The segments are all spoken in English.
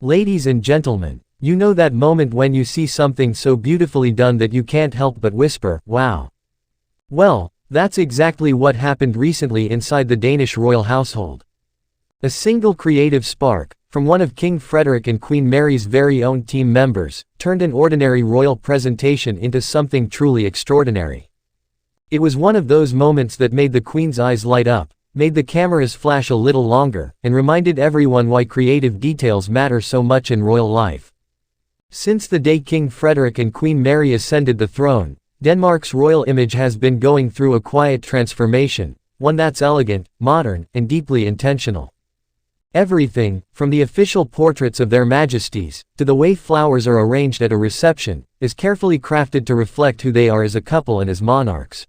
Ladies and gentlemen, you know that moment when you see something so beautifully done that you can't help but whisper, "Wow." Well, that's exactly what happened recently inside the Danish royal household. A single creative spark, from one of King Frederik and Queen Mary's very own team members, turned an ordinary royal presentation into something truly extraordinary. It was one of those moments that made the Queen's eyes light up, made the cameras flash a little longer, and reminded everyone why creative details matter so much in royal life. Since the day King Frederik and Queen Mary ascended the throne, Denmark's royal image has been going through a quiet transformation, one that's elegant, modern, and deeply intentional. Everything, from the official portraits of their majesties, to the way flowers are arranged at a reception, is carefully crafted to reflect who they are as a couple and as monarchs.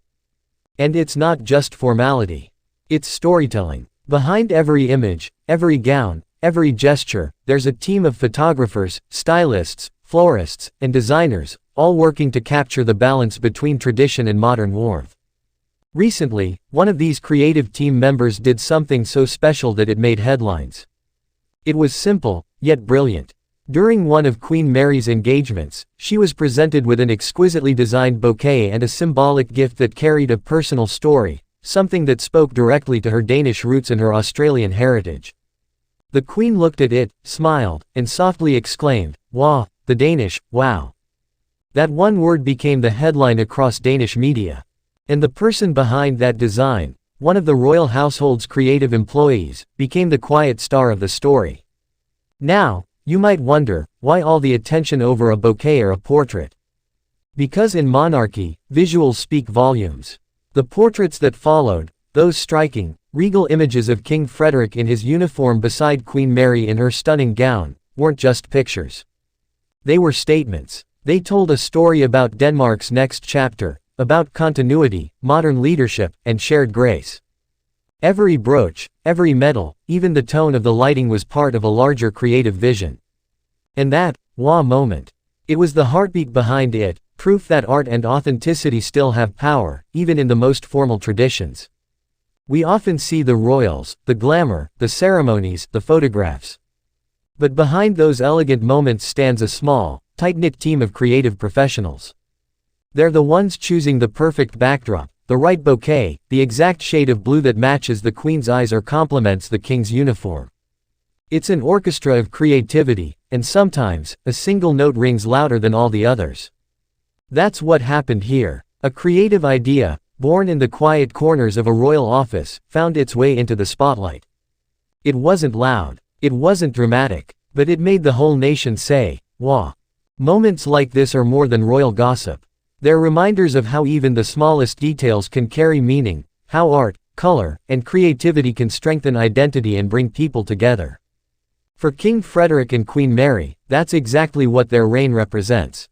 And it's not just formality. It's storytelling. Behind every image, every gown, every gesture, there's a team of photographers, stylists, florists, and designers, all working to capture the balance between tradition and modern warmth. Recently, one of these creative team members did something so special that it made headlines. It was simple, yet brilliant. During one of Queen Mary's engagements, she was presented with an exquisitely designed bouquet and a symbolic gift that carried a personal story, something that spoke directly to her Danish roots and her Australian heritage. The Queen looked at it, smiled, and softly exclaimed, "Wauw," the Danish, wow. That one word became the headline across Danish media. And the person behind that design, one of the royal household's creative employees, became the quiet star of the story. Now, you might wonder, why all the attention over a bouquet or a portrait? Because in monarchy, visuals speak volumes. The portraits that followed, those striking, regal images of King Frederik in his uniform beside Queen Mary in her stunning gown, weren't just pictures. They were statements. They told a story about Denmark's next chapter, about continuity, modern leadership, and shared grace. Every brooch, every medal, even the tone of the lighting was part of a larger creative vision. And that, wow moment. It was the heartbeat behind it, proof that art and authenticity still have power, even in the most formal traditions. We often see the royals, the glamour, the ceremonies, the photographs. But behind those elegant moments stands a small, tight-knit team of creative professionals. They're the ones choosing the perfect backdrop, the right bouquet, the exact shade of blue that matches the Queen's eyes or complements the King's uniform. It's an orchestra of creativity, and sometimes, a single note rings louder than all the others. That's what happened here. A creative idea, born in the quiet corners of a royal office, found its way into the spotlight. It wasn't loud, it wasn't dramatic, but it made the whole nation say, "Wow." Moments like this are more than royal gossip. They're reminders of how even the smallest details can carry meaning, how art, color, and creativity can strengthen identity and bring people together. For King Frederik and Queen Mary, that's exactly what their reign represents.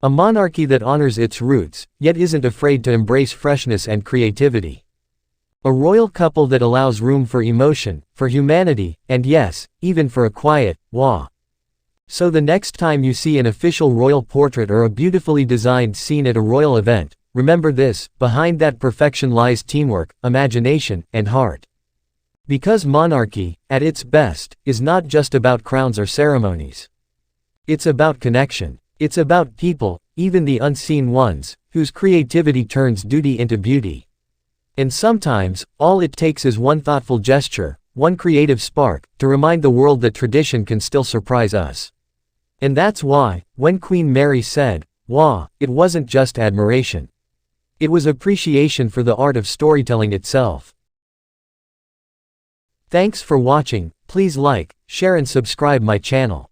A monarchy that honors its roots, yet isn't afraid to embrace freshness and creativity. A royal couple that allows room for emotion, for humanity, and yes, even for a quiet, "Wauw." So the next time you see an official royal portrait or a beautifully designed scene at a royal event, remember this: behind that perfection lies teamwork, imagination, and heart. Because monarchy, at its best, is not just about crowns or ceremonies. It's about connection. It's about people, even the unseen ones, whose creativity turns duty into beauty. And sometimes, all it takes is one thoughtful gesture, one creative spark, to remind the world that tradition can still surprise us. And that's why, when Queen Mary said, "Wow," it wasn't just admiration. It was appreciation for the art of storytelling itself. Thanks for watching. Please like, share and subscribe my channel.